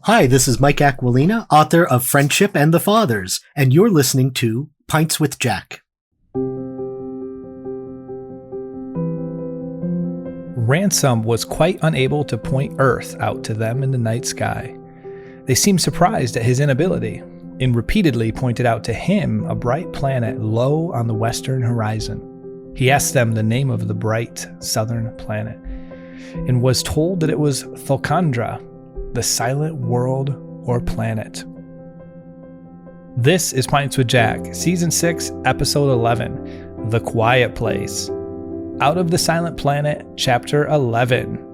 Hi, this is Mike Aquilina, author of Friendship and the Fathers, and you're listening to Pints with Jack. Ransom was quite unable to point Earth out to them in the night sky. They seemed surprised at his inability, and repeatedly pointed out to him a bright planet low on the western horizon. He asked them the name of the bright southern planet, and was told that it was Thulkandra, the silent world or planet. This is Pints with Jack, Season 6, Episode 11, The Quiet Place. Out of the Silent Planet, Chapter 11.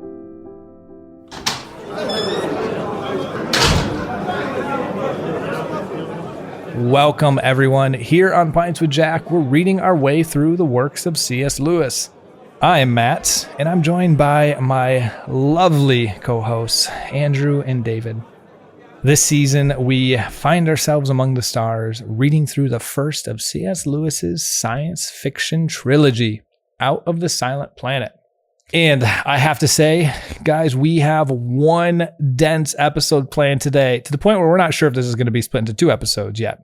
Welcome, everyone. Here on Pints with Jack, we're reading our way through the works of C.S. Lewis. I am Matt, and I'm joined by my lovely co-hosts, Andrew and David. This season, we find ourselves among the stars, reading through the first of C.S. Lewis's science fiction trilogy, Out of the Silent Planet. And I have to say, guys, we have one dense episode planned today, to the point where we're not sure if this is going to be split into 2 episodes yet.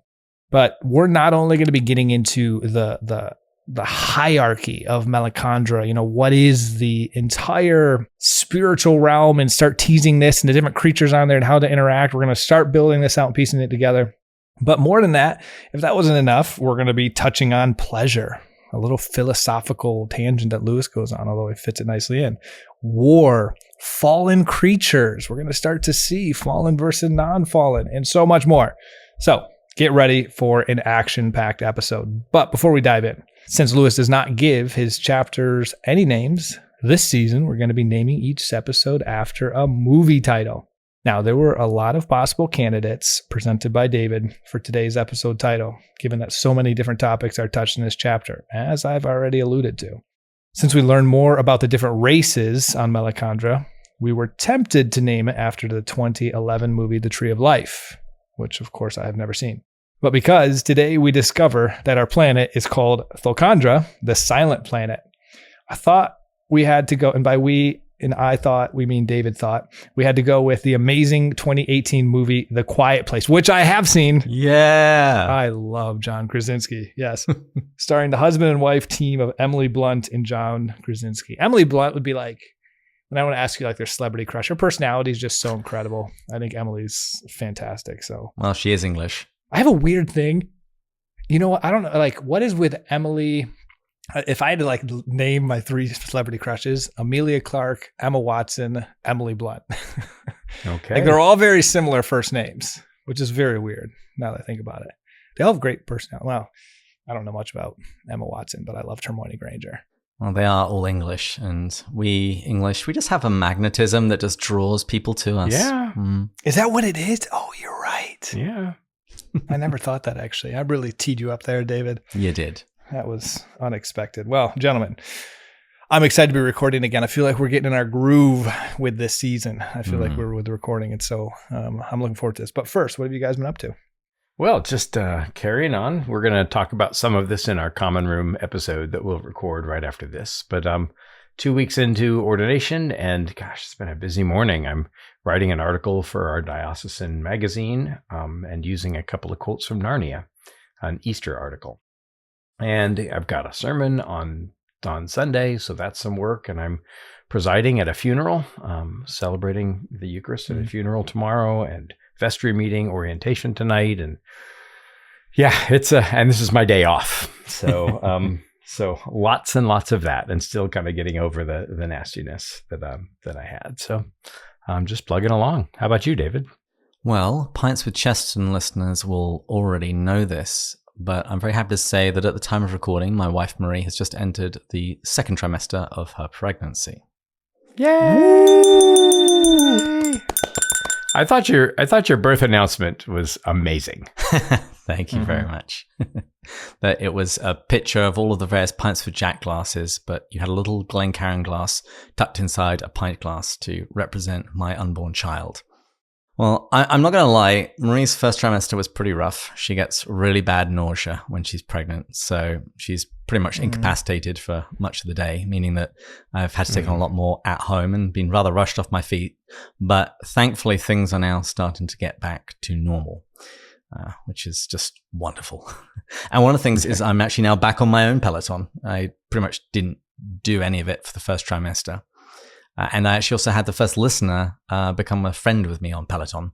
But we're not only going to be getting into the hierarchy of Melicandra, what is the entire spiritual realm, and start teasing this and the different creatures on there and how to interact. We're going to start building this out and piecing it together. But more than that, if that wasn't enough, we're going to be touching on pleasure, a little philosophical tangent that Lewis goes on, although he fits it nicely in. War, fallen creatures. We're going to start to see fallen versus non-fallen, and so much more. So get ready for an action-packed episode. But before we dive in, since Lewis does not give his chapters any names, this season we're going to be naming each episode after a movie title. Now, there were a lot of possible candidates presented by David for today's episode title, given that so many different topics are touched in this chapter, as I've already alluded to. Since we learn more about the different races on Melicandra, we were tempted to name it after the 2011 movie The Tree of Life, which of course I have never seen. But because today we discover that our planet is called Thulkandra, the silent planet, I thought we had to go, and by we and I thought, we mean David thought, we had to go with the amazing 2018 movie, The Quiet Place, which I have seen. Yeah. I love John Krasinski. Yes. Starring the husband and wife team of Emily Blunt and John Krasinski. Emily Blunt would be like, when I want to ask you like their celebrity crush, her personality is just so incredible. I think Emily's fantastic. So, well, she is English. I have a weird thing. You know what? I don't know. Like, what is with Emily? If I had to like name my 3 celebrity crushes, Amelia Clark, Emma Watson, Emily Blunt. Okay. Like, they're all very similar first names, which is very weird now that I think about it. They all have great personality. Well, I don't know much about Emma Watson, but I loved Hermione Granger. Well, they are all English, and we English, we just have a magnetism that just draws people to us. Yeah. Is that what it is? Oh, you're right. Yeah. I never thought that, actually. I really teed you up there, David. You did. That was unexpected. Well, gentlemen, I'm excited to be recording again. I feel like we're getting in our groove with this season. I feel like we're with the recording, and so I'm looking forward to this. But first, what have you guys been up to? Well, just carrying on. We're going to talk about some of this in our Common Room episode that we'll record right after this. But 2 weeks into ordination, and gosh, it's been a busy morning. I'm writing an article for our diocesan magazine and using a couple of quotes from Narnia, an Easter article. And I've got a sermon on Sunday, so that's some work. And I'm presiding at a funeral, celebrating the Eucharist at a funeral tomorrow, and vestry meeting, orientation tonight. And yeah, and this is my day off. So so lots and lots of that, and still kind of getting over the nastiness that I had. So I'm just plugging along. How about you, David? Well, Pints with Cheston listeners will already know this, but I'm very happy to say that at the time of recording, my wife Marie has just entered the 2nd trimester of her pregnancy. Yay! I thought your birth announcement was amazing. Thank you very much. That it was a picture of all of the various Pints for Jack glasses, but you had a little Glencairn glass tucked inside a pint glass to represent my unborn child. Well, I'm not going to lie. Marie's first trimester was pretty rough. She gets really bad nausea when she's pregnant. So she's pretty much incapacitated for much of the day, meaning that I've had to take on a lot more at home and been rather rushed off my feet. But thankfully, things are now starting to get back to normal, which is just wonderful. And one of the things is I'm actually now back on my own Peloton. I pretty much didn't do any of it for the first trimester. And I actually also had the first listener become a friend with me on Peloton.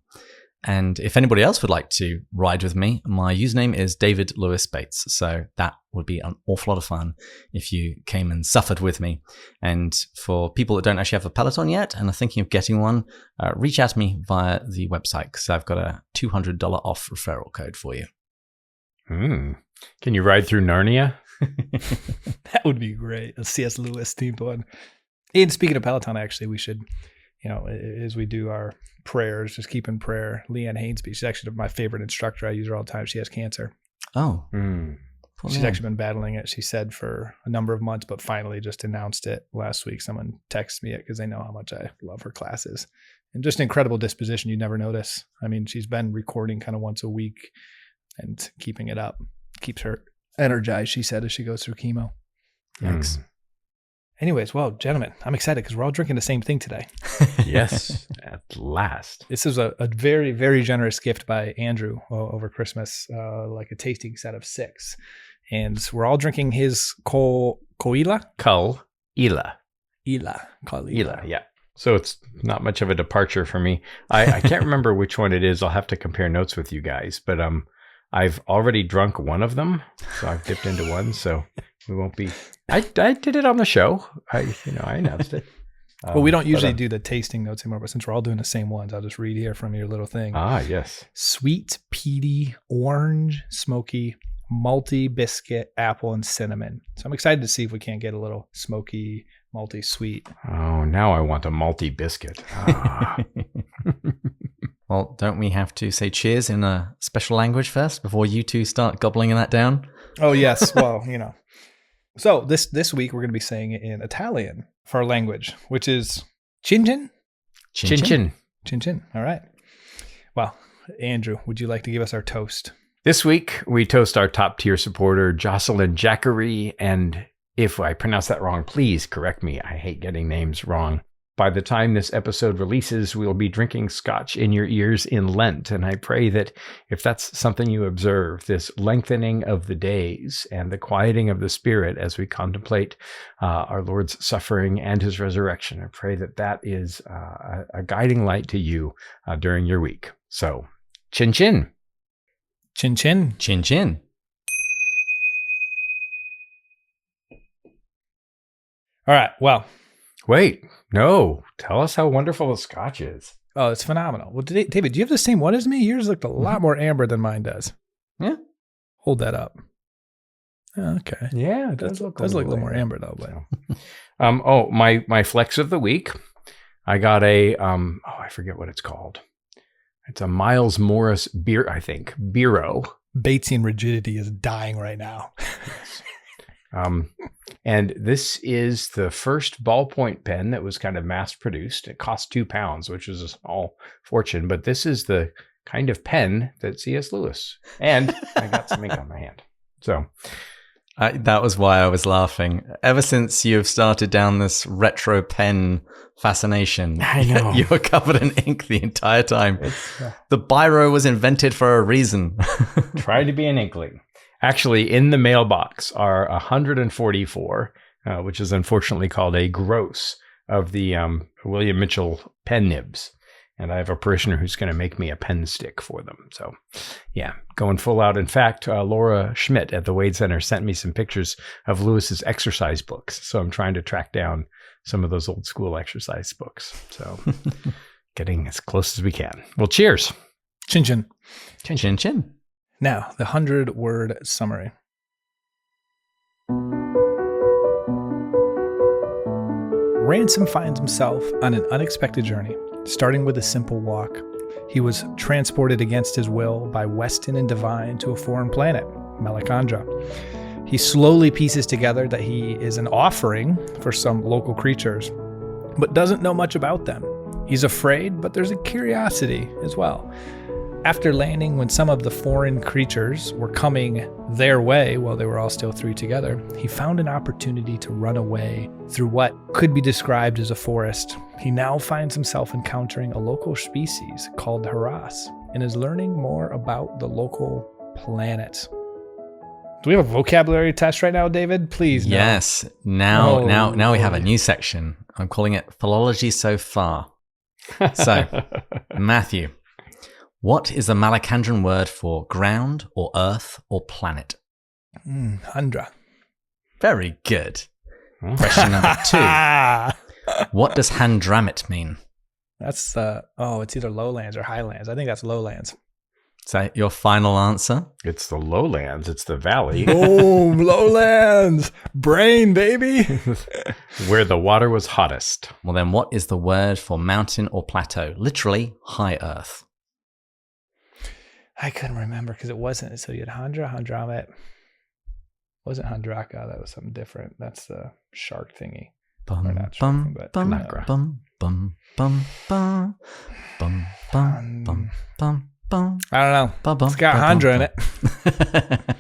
And if anybody else would like to ride with me, my username is David Lewis Bates. So that would be an awful lot of fun if you came and suffered with me. And for people that don't actually have a Peloton yet and are thinking of getting one, reach out to me via the website because I've got a $200 off referral code for you. Can you ride through Narnia? That would be great. A C.S. Lewis themed one. And speaking of Peloton, actually, we should, as we do our prayers, just keep in prayer Leanne Hainsby. She's actually my favorite instructor. I use her all the time. She has cancer. Oh. She's actually been battling it, she said, for a number of months, but finally just announced it last week. Someone texted me it because they know how much I love her classes. And just an incredible disposition you never notice. I mean, she's been recording kind of once a week and keeping it up. Keeps her energized, she said, as she goes through chemo. Yikes. Anyways, well, gentlemen, I'm excited because we're all drinking the same thing today. Yes, at last. This is a very, very generous gift by Andrew over Christmas, like a tasting set of 6. And we're all drinking his Coila, yeah. So it's not much of a departure for me. I can't remember which one it is. I'll have to compare notes with you guys. But I've already drunk one of them, so I've dipped into one. So we won't be. I did it on the show. I announced it. Well, we don't usually do the tasting notes anymore, but since we're all doing the same ones, I'll just read here from your little thing. Yes. Sweet, peaty, orange, smoky, malty, biscuit, apple, and cinnamon. So I'm excited to see if we can't get a little smoky, malty, sweet. Oh, now I want a malty biscuit. Well, don't we have to say cheers in a special language first before you two start gobbling that down? Oh, yes. Well, So this week we're going to be saying it in Italian for our language, which is chin chin. Chin chin. Chin chin. All right. Well, Andrew, would you like to give us our toast? This week we toast our top tier supporter, Jocelyn Jackery. And if I pronounce that wrong, please correct me. I hate getting names wrong. By the time this episode releases, we'll be drinking scotch in your ears in Lent. And I pray that if that's something you observe, this lengthening of the days and the quieting of the spirit as we contemplate our Lord's suffering and his resurrection, I pray that that is a guiding light to you during your week. So, chin chin. Chin chin. Chin chin. All right. Well. Wait, no. Tell us how wonderful the scotch is. Oh, it's phenomenal. Well, David, do you have the same one as me? Yours looked a lot more amber than mine does. Yeah. Hold that up. Oh, okay. Yeah, it does look a little more amber though. But my flex of the week. I got a I forget what it's called. It's a Miles Morris beer, I think. Biro. Batesian rigidity is dying right now. And this is the first ballpoint pen that was kind of mass produced. It cost £2, which is a small fortune, but this is the kind of pen that C.S. Lewis. And I got some ink on my hand. So that was why I was laughing. Ever since you've started down this retro pen fascination, I know. You were covered in ink the entire time. The biro was invented for a reason. Trying to be an inkling. Actually, in the mailbox are 144, which is unfortunately called a gross, of the William Mitchell pen nibs. And I have a parishioner who's going to make me a pen stick for them. So, yeah, going full out. In fact, Laura Schmidt at the Wade Center sent me some pictures of Lewis's exercise books. So I'm trying to track down some of those old school exercise books. So getting as close as we can. Well, cheers. Chin chin. Chin chin chin. Now, the 100-word summary. Ransom finds himself on an unexpected journey, starting with a simple walk. He was transported against his will by Weston and Devine to a foreign planet, Malacandra. He slowly pieces together that he is an offering for some local creatures, but doesn't know much about them. He's afraid, but there's a curiosity as well. After landing, when some of the foreign creatures were coming their way while they were all still three together, he found an opportunity to run away through what could be described as a forest. He now finds himself encountering a local species called Hross and is learning more about the local planet. Do we have a vocabulary test right now, David? Please, no. Yes. Now we have a new section. I'm calling it Philology So Far. So, Matthew, what is the Malacandran word for ground or earth or planet? Handra. Very good. Question number 2. What does Handramit mean? That's it's either lowlands or highlands. I think that's lowlands. Is that your final answer? It's the lowlands. It's the valley. Boom, lowlands. Brain, baby. Where the water was hottest. Well, then what is the word for mountain or plateau? Literally high earth. I couldn't remember because it wasn't. So you had Handra, Handramit. Wasn't Handraka. That was something different. That's the shark thingy. Bum, Or not shark bum, thing, but bum, Kanakra. bum, bum, bum, bum, bum, bum, bum, bum, bum, I don't know. bum, bum, It's got bum, Handra in bum.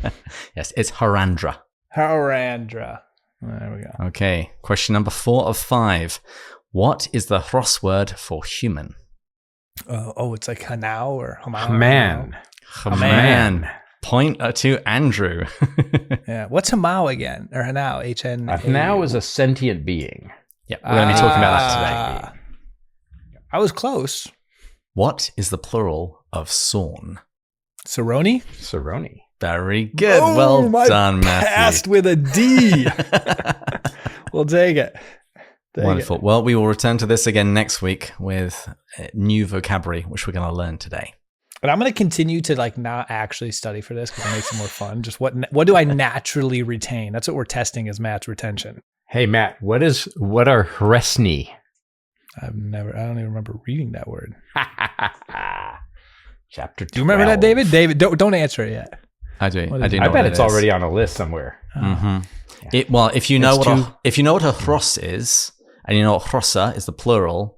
it. Yes, it's Harandra. Harandra. There we go. Okay, question number 4 of 5. What is the Hross word for human? It's like Hanau or Hamau. Man. Man. Point to Andrew. Yeah. What's Hamau again? Or Hanau? HN. Now is a sentient being. Yeah, we're going to be talking about that today. I was close. What is the plural of Sawn? Saroni? Saroni. Very good. Oh, well my done, Passed Matthew. with a D. We'll take it. Wonderful. Well, we will return to this again next week with new vocabulary, which we're going to learn today. And I'm going to continue to not actually study for this because it makes it more fun. Just what do I naturally retain? That's what we're testing is Matt's retention. Hey, Matt, what are hresni? I don't even remember reading that word. Chapter 12. Do you remember that, David? David, don't answer it yet. I do. What I is do. it? Know I bet what it's it is. already on a list somewhere. Mm-hmm. If you know It's what a Hross is, and you know what hrossa is the plural,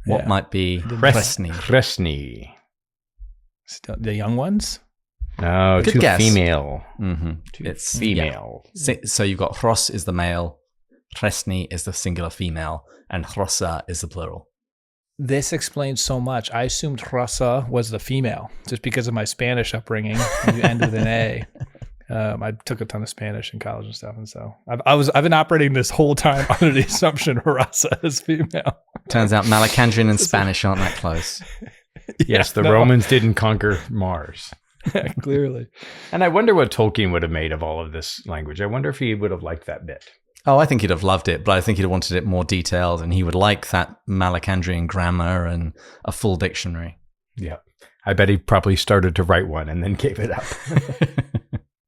what Yeah. might be hresni? Hresni. Still, the young ones? No, Good two guess. female. Mm-hmm. Two It's female. yeah. So you've got Hross is the male, hresni is the singular female, and hrossa is the plural. This explains so much. I assumed hrossa was the female just because of my Spanish upbringing. You end with an A. I took a ton of Spanish in college and stuff, and so I've been operating this whole time under the assumption hrossa is female. Turns out Malacandran and Spanish aren't that close. Yes, the no. Romans didn't conquer Mars. Clearly. And I wonder what Tolkien would have made of all of this language. I wonder if he would have liked that bit. Oh, I think he'd have loved it, but I think he'd have wanted it more detailed, and he would like that Malacandrian grammar and a full dictionary. Yeah. I bet he probably started to write one and then gave it up.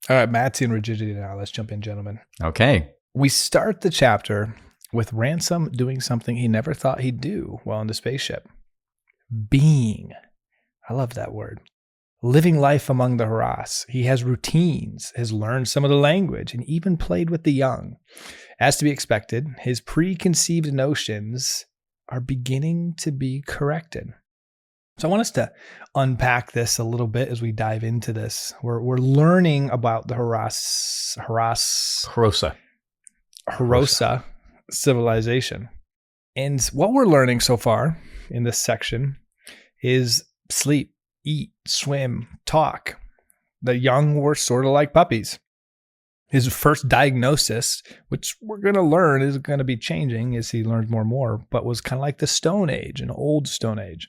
All right, Matsy and rigidity now. Let's jump in, gentlemen. Okay. We start the chapter with Ransom doing something he never thought he'd do while in the spaceship. Being. I love that word. Living life among the Hross. He has routines, has learned some of the language, and even played with the young. As to be expected, his preconceived notions are beginning to be corrected. So I want us to unpack this a little bit as we dive into this. We're learning about the Hrossa civilization. And what we're learning so far in this section is sleep, eat, swim, talk. The young were sort of like puppies. His first diagnosis, which we're going to learn is going to be changing as he learns more and more, but was kind of like the Stone Age, an old Stone Age.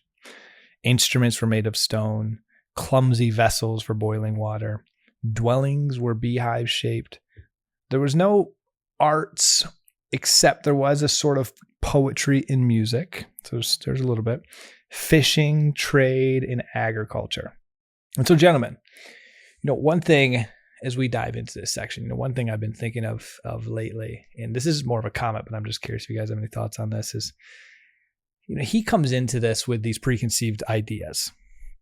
Instruments were made of stone, clumsy vessels for boiling water. Dwellings were beehive-shaped. There was no arts, except there was a sort of poetry in music. So there's a little bit. Fishing, trade, and agriculture. And so, gentlemen, one thing as we dive into this section, one thing I've been thinking of lately, and this is more of a comment, but I'm just curious if you guys have any thoughts on this, is he comes into this with these preconceived ideas,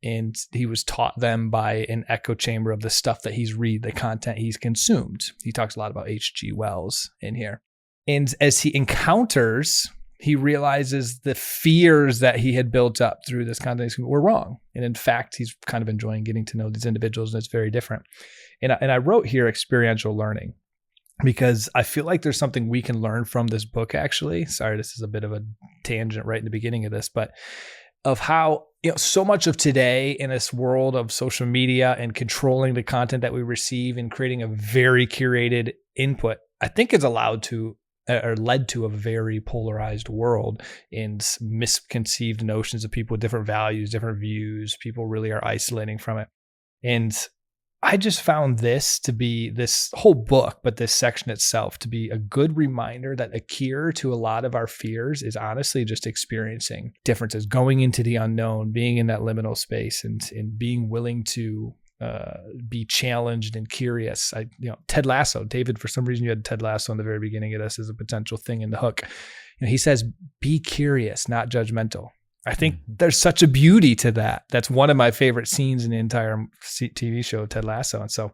and he was taught them by an echo chamber of the stuff that he's read, the content he's consumed. He talks a lot about H.G. Wells in here. And as he encounters he realizes the fears that he had built up through this content were wrong. And in fact, he's kind of enjoying getting to know these individuals, and it's very different. And I wrote here experiential learning because I feel like there's something we can learn from this book, actually. Sorry, this is a bit of a tangent right in the beginning of this, but of how, so much of today in this world of social media and controlling the content that we receive and creating a very curated input, I think is allowed to or led to a very polarized world and misconceived notions of people with different values, different views. People really are isolating from it. And I just found this whole book, but this section itself, to be a good reminder that a cure to a lot of our fears is honestly just experiencing differences, going into the unknown, being in that liminal space, and being willing to be challenged and curious. Ted Lasso, David, for some reason you had Ted Lasso in the very beginning of this as a potential thing in the hook. He says, be curious, not judgmental. I think there's such a beauty to that. That's one of my favorite scenes in the entire TV show, Ted Lasso. And so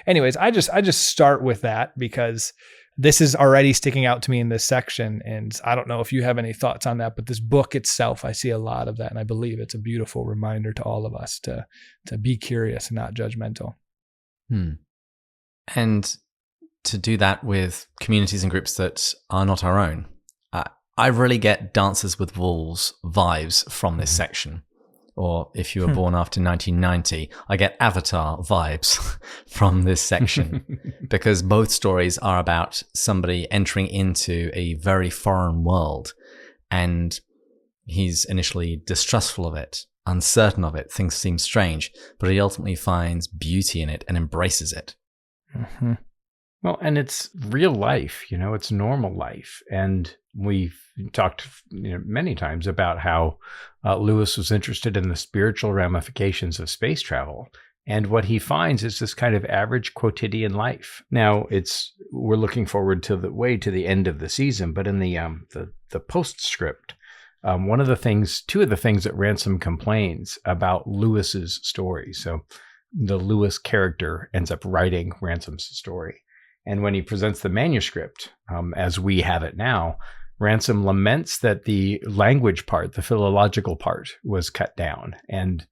anyways, I just start with that because this is already sticking out to me in this section. And I don't know if you have any thoughts on that, but this book itself, I see a lot of that. And I believe it's a beautiful reminder to all of us to be curious and not judgmental. And to do that with communities and groups that are not our own. I really get Dances with Wolves vibes from this section. Or if you were born after 1990, I get Avatar vibes from this section because both stories are about somebody entering into a very foreign world, and he's initially distrustful of it, uncertain of it, things seem strange, but he ultimately finds beauty in it and embraces it. Mm-hmm. Well, and it's real life, it's normal life. And we've talked many times about how Lewis was interested in the spiritual ramifications of space travel. And what he finds is this kind of average quotidian life. Now, we're looking forward to the end of the season, but in the postscript, two of the things that Ransom complains about Lewis's story. So the Lewis character ends up writing Ransom's story. And when he presents the manuscript, as we have it now, Ransom laments that the language part, the philological part, was cut down. And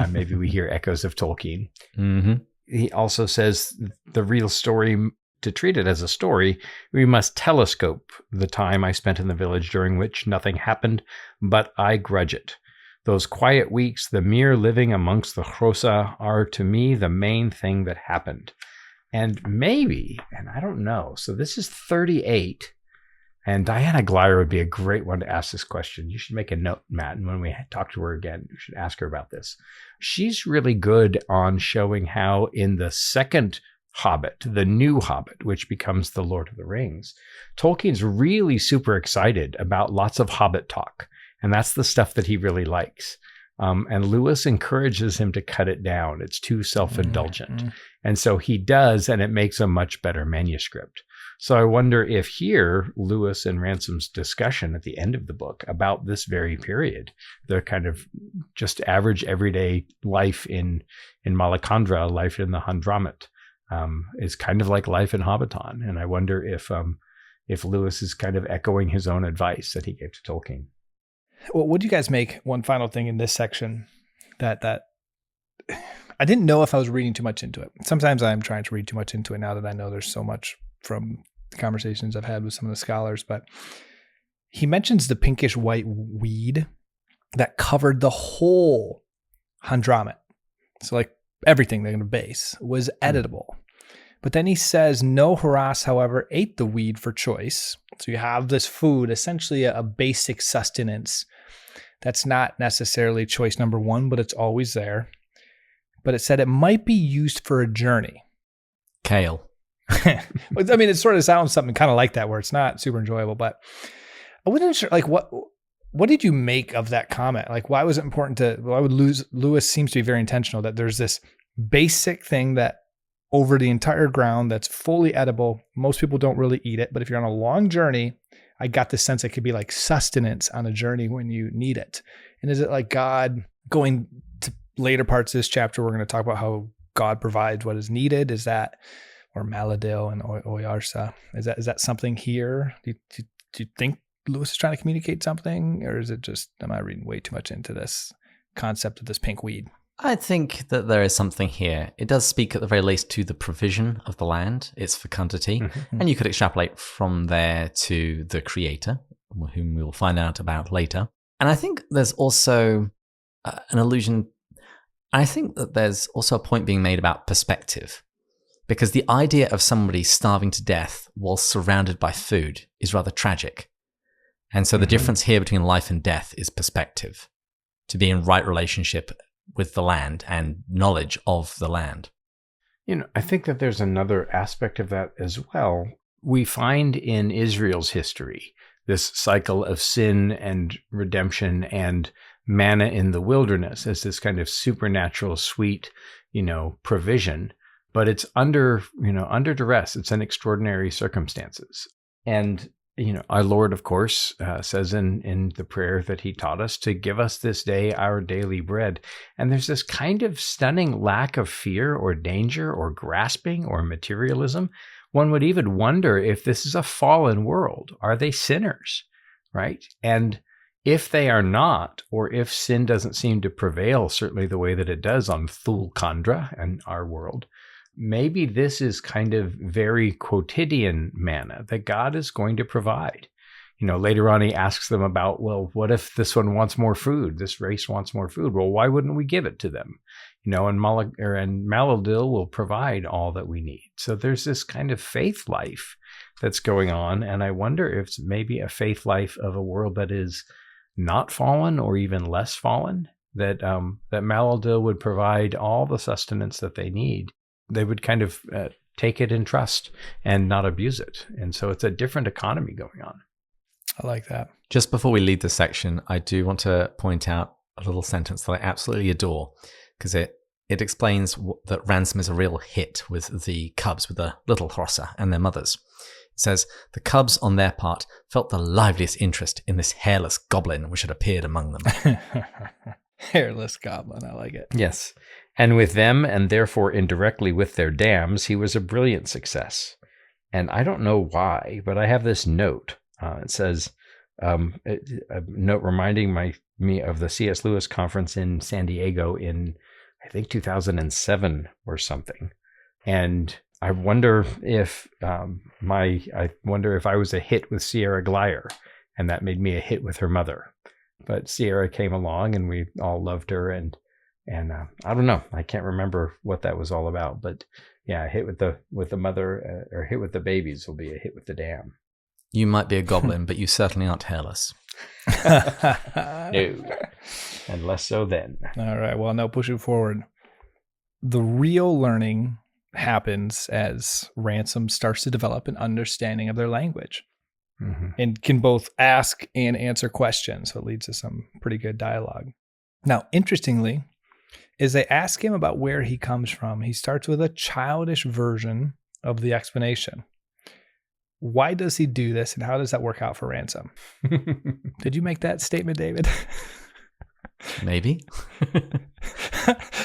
maybe we hear echoes of Tolkien. Mm-hmm. He also says the real story, to treat it as a story, we must telescope the time I spent in the village during which nothing happened, but I grudge it. Those quiet weeks, the mere living amongst the hrossa, are to me the main thing that happened. And maybe, and I don't know, so this is 38, and Diana Glyer would be a great one to ask this question. You should make a note, Matt, and when we talk to her again, you should ask her about this. She's really good on showing how in the second Hobbit, the new Hobbit, which becomes the Lord of the Rings, Tolkien's really super excited about lots of Hobbit talk, and that's the stuff that he really likes. And Lewis encourages him to cut it down. It's too self-indulgent. Mm-hmm. And so he does, and it makes a much better manuscript. So I wonder if here, Lewis and Ransom's discussion at the end of the book about this very period, the kind of just average everyday life in Malacandra, life in the Handramit, is kind of like life in Hobbiton. And I wonder if Lewis is kind of echoing his own advice that he gave to Tolkien. Well, what do you guys make? One final thing in this section that I didn't know if I was reading too much into it. Sometimes I'm trying to read too much into it now that I know there's so much from the conversations I've had with some of the scholars. But he mentions the pinkish white weed that covered the whole Handramit. So like everything in the base was editable. But then he says, no hross, however, ate the weed for choice. So you have this food, essentially a basic sustenance. That's not necessarily choice number one, but it's always there. But it said it might be used for a journey. Kale. I mean, it sort of sounds something kind of like that where it's not super enjoyable, but I wasn't sure, like what did you make of that comment? Like, why was it important Lewis seems to be very intentional that there's this basic thing that over the entire ground that's fully edible. Most people don't really eat it, but if you're on a long journey, I got the sense it could be like sustenance on a journey when you need it. And is it like God going to later parts of this chapter? We're going to talk about how God provides what is needed. Is that, or Maladil and Oyarsa? Is that something here? Do you think Lewis is trying to communicate something, or is it just, am I reading way too much into this concept of this pink weed? I think that there is something here. It does speak at the very least to the provision of the land, its fecundity, and you could extrapolate from there to the creator, whom we will find out about later. And I think there's also an allusion. I think that there's also a point being made about perspective, because the idea of somebody starving to death while surrounded by food is rather tragic. And so the difference here between life and death is perspective, to be in right relationship with the land and knowledge of the land. I think that there's another aspect of that as well. We find in Israel's history this cycle of sin and redemption and manna in the wilderness as this kind of supernatural, sweet, provision. But it's under duress. It's in extraordinary circumstances. And our Lord, of course, says in the prayer that he taught us to give us this day our daily bread. And there's this kind of stunning lack of fear or danger or grasping or materialism. One would even wonder if this is a fallen world. Are they sinners, right? And if they are not, or if sin doesn't seem to prevail, certainly the way that it does on Thul Kandra and our world, maybe this is kind of very quotidian manna that God is going to provide. Later on he asks them about, well, what if this one wants more food? This race wants more food. Well, why wouldn't we give it to them? And Maladil will provide all that we need. So there's this kind of faith life that's going on. And I wonder if it's maybe a faith life of a world that is not fallen or even less fallen, that Maladil would provide all the sustenance that they need. They would kind of take it in trust and not abuse it. And so it's a different economy going on. I like that. Just before we leave this section, I do want to point out a little sentence that I absolutely adore, because it explains that Ransom is a real hit with the cubs, with the little hrossa and their mothers. It says, the cubs on their part felt the liveliest interest in this hairless goblin which had appeared among them. Hairless goblin. I like it. Yes. And with them, and therefore indirectly with their dams, he was a brilliant success. And I don't know why, but I have this note. It says, a note reminding me of the C.S. Lewis conference in San Diego in, I think, 2007 or something. And I wonder if I was a hit with Sierra Glyer, and that made me a hit with her mother. But Sierra came along, and we all loved her, and I don't know. I can't remember what that was all about, but yeah, a hit with the mother or hit with the babies will be a hit with the dam. You might be a goblin, but you certainly aren't hairless. No, and less so then. All right. Well, now pushing forward. The real learning happens as Ransom starts to develop an understanding of their language and can both ask and answer questions. So it leads to some pretty good dialogue. Now, interestingly, as they ask him about where he comes from, he starts with a childish version of the explanation. Why does he do this, and how does that work out for Ransom? Did you make that statement, David? Maybe.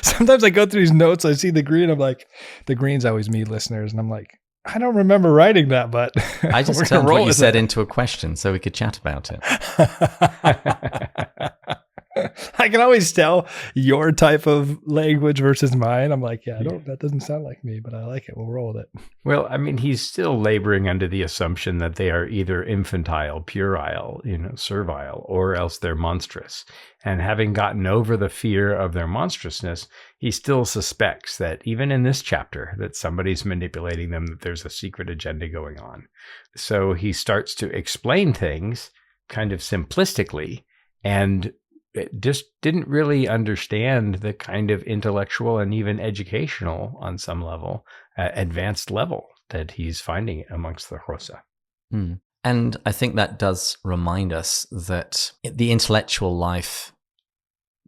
Sometimes I go through these notes, I see the green, I'm like, the green's always me, listeners, and I'm like, I don't remember writing that, but I just turned what you said into a question so we could chat about it. I can always tell your type of language versus mine. I'm like, that doesn't sound like me, but I like it. We'll roll with it. Well, I mean, he's still laboring under the assumption that they are either infantile, puerile, servile, or else they're monstrous. And having gotten over the fear of their monstrousness, he still suspects that even in this chapter, that somebody's manipulating them, that there's a secret agenda going on. So he starts to explain things kind of simplistically, and just didn't really understand the kind of intellectual and even educational, on some level, advanced level that he's finding amongst the hrossa. And I think that does remind us that the intellectual life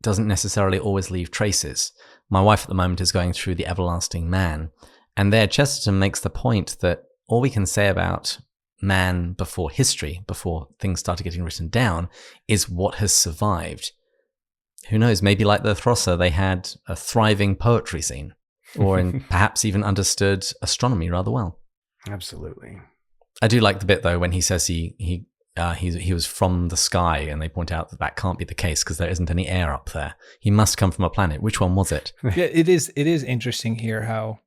doesn't necessarily always leave traces. My wife at the moment is going through The Everlasting Man, and there Chesterton makes the point that all we can say about man before history, before things started getting written down, is what has survived. Who knows, maybe like the hrossa, they had a thriving poetry scene, or perhaps even understood astronomy rather well. Absolutely. I do like the bit, though, when he says he he was from the sky, and they point out that that can't be the case because there isn't any air up there. He must come from a planet. Which one was it? Yeah, it is interesting here how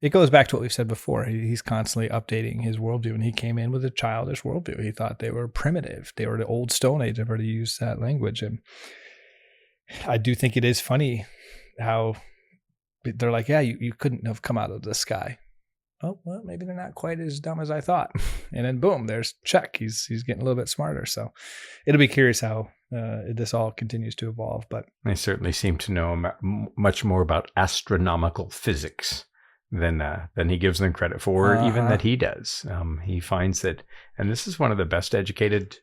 it goes back to what we've said before. He's constantly updating his worldview, and he came in with a childish worldview. He thought they were primitive. They were the old Stone Age, if I were to use that language. And I do think it is funny how they're like, yeah, you couldn't have come out of the sky. Oh, well, maybe they're not quite as dumb as I thought. And then boom, there's check. He's getting a little bit smarter. So it'll be curious how this all continues to evolve. But they certainly seem to know much more about astronomical physics than he gives them credit for, even that he does. He finds that, and this is one of the best educated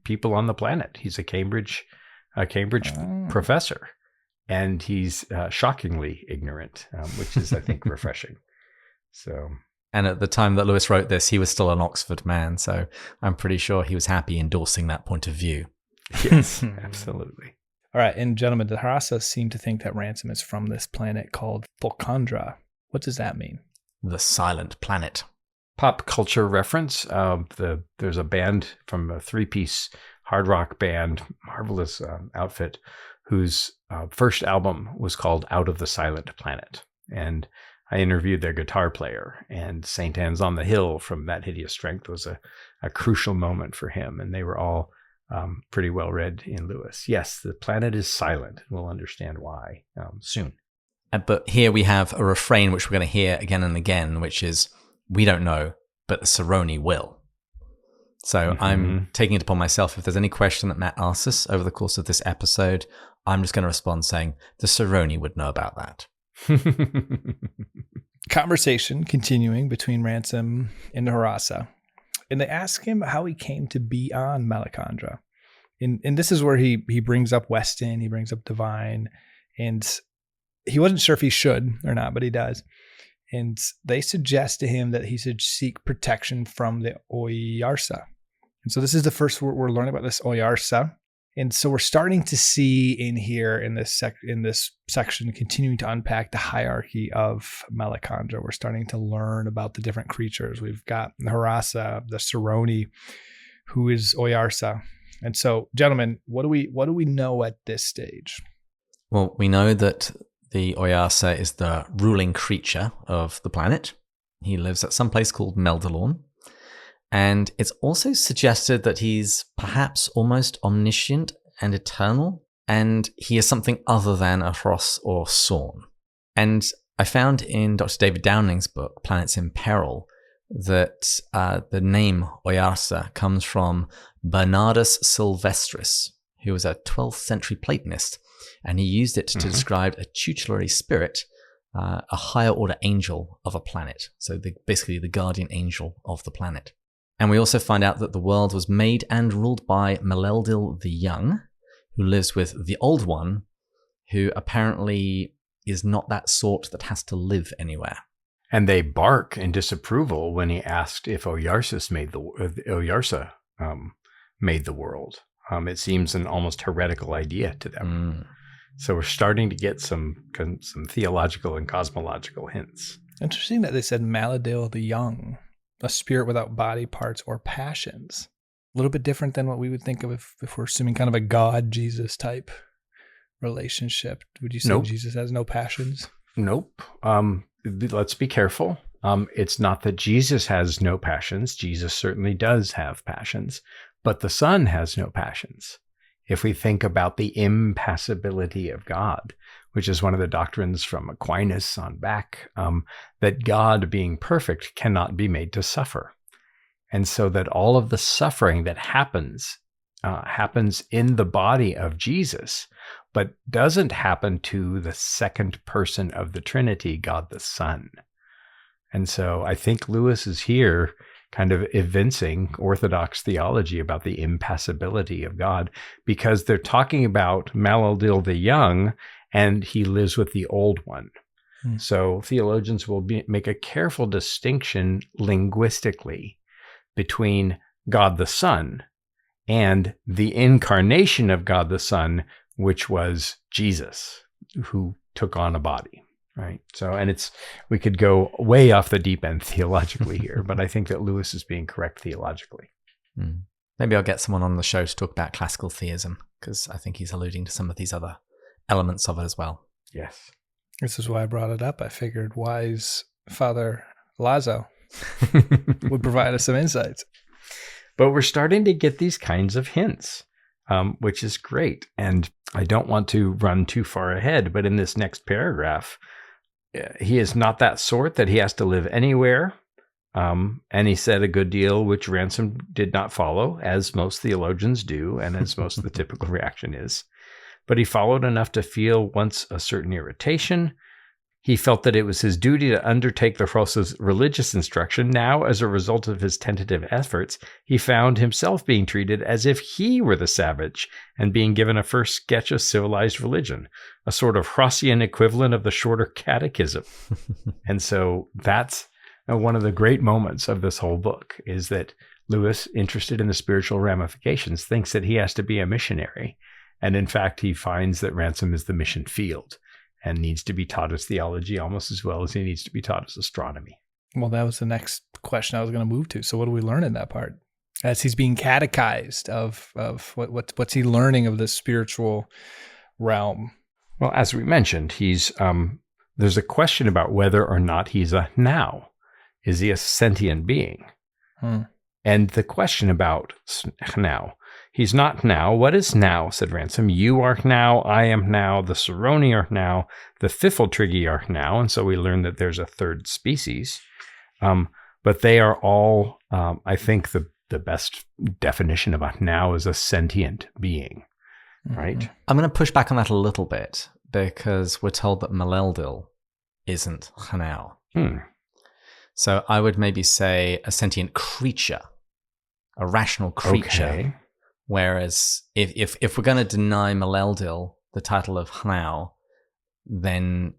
people on the planet. He's a Cambridge professor, and he's shockingly ignorant, which is, I think, refreshing. So, and at the time that Lewis wrote this, he was still an Oxford man, so I'm pretty sure he was happy endorsing that point of view. Yes, absolutely. All right, and gentlemen, the Hrossa seem to think that Ransom is from this planet called Volcandra. What does that mean? The silent planet. Pop culture reference. There's a band from a 3-piece hard rock band, marvelous outfit, whose first album was called Out of the Silent Planet, and I interviewed their guitar player, and St. Anne's on the Hill from That Hideous Strength was a crucial moment for him. And they were all pretty well read in Lewis. Yes, the planet is silent. We'll understand why soon. But here we have a refrain which we're going to hear again and again, which is, we don't know, but the Saroni will. So I'm taking it upon myself. If there's any question that Matt asks us over the course of this episode, I'm just going to respond saying, the Saroni would know about that. Conversation continuing between Ransom and the Hrossa, and they ask him how he came to be on Melicandra, and this is where he brings up Weston, he brings up Divine, and he wasn't sure if he should or not, but he does, and they suggest to him that he should seek protection from the Oyarsa. And so this is the first we're learning about this Oyarsa. And so we're starting to see in here in this section, continuing to unpack the hierarchy of Melicandra. We're starting to learn about the different creatures. We've got the Hrossa, the Saroni, who is Oyarsa. And so, gentlemen, what do we know at this stage? Well, we know that the Oyarsa is the ruling creature of the planet. He lives at some place called Meldalorn. And it's also suggested that he's perhaps almost omniscient and eternal, and he is something other than a Hross or Sorn. And I found in Dr. David Downing's book, Planets in Peril, that the name Oyarsa comes from Bernardus Silvestris, who was a 12th century Platonist, and he used it to describe a tutelary spirit, a higher order angel of a planet. So basically the guardian angel of the planet. And we also find out that the world was made and ruled by Maleldil the Young, who lives with the Old One, who apparently is not that sort that has to live anywhere. And they bark in disapproval when he asked if Oyarsa made the world. It seems an almost heretical idea to them. So we're starting to get some theological and cosmological hints. Interesting that they said Maleldil the Young. A spirit without body parts or passions. A little bit different than what we would think of if we're assuming kind of a God-Jesus type relationship. Would you say Jesus has no passions? Nope. Let's be careful. It's not that Jesus has no passions. Jesus certainly does have passions, but the Son has no passions. If we think about the impassibility of God, which is one of the doctrines from Aquinas on back, that God, being perfect, cannot be made to suffer. And so that all of the suffering that happens in the body of Jesus, but doesn't happen to the second person of the Trinity, God the Son. And so I think Lewis is here kind of evincing Orthodox theology about the impassibility of God, because they're talking about Maleldil the Young, and he lives with the Old One. So theologians will make a careful distinction linguistically between God the Son and the incarnation of God the Son, which was Jesus, who took on a body. Right. So, and we could go way off the deep end theologically here, but I think that Lewis is being correct theologically. Maybe I'll get someone on the show to talk about classical theism, because I think he's alluding to some of these other elements of it as well. Yes. This is why I brought it up. I figured wise Father Lazo would provide us some insights. But we're starting to get these kinds of hints, which is great. And I don't want to run too far ahead, but in this next paragraph, he is not that sort that he has to live anywhere. And he said a good deal, which Ransom did not follow, as most theologians do, and as most of the typical reaction is. But he followed enough to feel once a certain irritation. He felt that it was his duty to undertake the Hrossa's religious instruction. Now, as a result of his tentative efforts, he found himself being treated as if he were the savage and being given a first sketch of civilized religion, a sort of Hrossian equivalent of the shorter catechism. And so that's one of the great moments of this whole book, is that Lewis, interested in the spiritual ramifications, thinks that he has to be a missionary. And in fact, he finds that Ransom is the mission field and needs to be taught his theology almost as well as he needs to be taught his astronomy. Well, that was the next question I was going to move to. So what do we learn in that part? As he's being catechized of what's he learning of this spiritual realm? Well, as we mentioned, there's a question about whether or not he's a now. Is he a sentient being? And the question about now, he's not now. What is now? Said Ransom. You are now. I am now. The Ceroni are now. The pfifltriggi are now. And so we learn that there's a third species. But they are all, I think the best definition of a now is a sentient being, right? I'm going to push back on that a little bit, because we're told that Maleldil isn't Hanau. So I would maybe say a sentient creature, a rational creature. Okay. Whereas if we're going to deny Maleldil the title of Hanau, then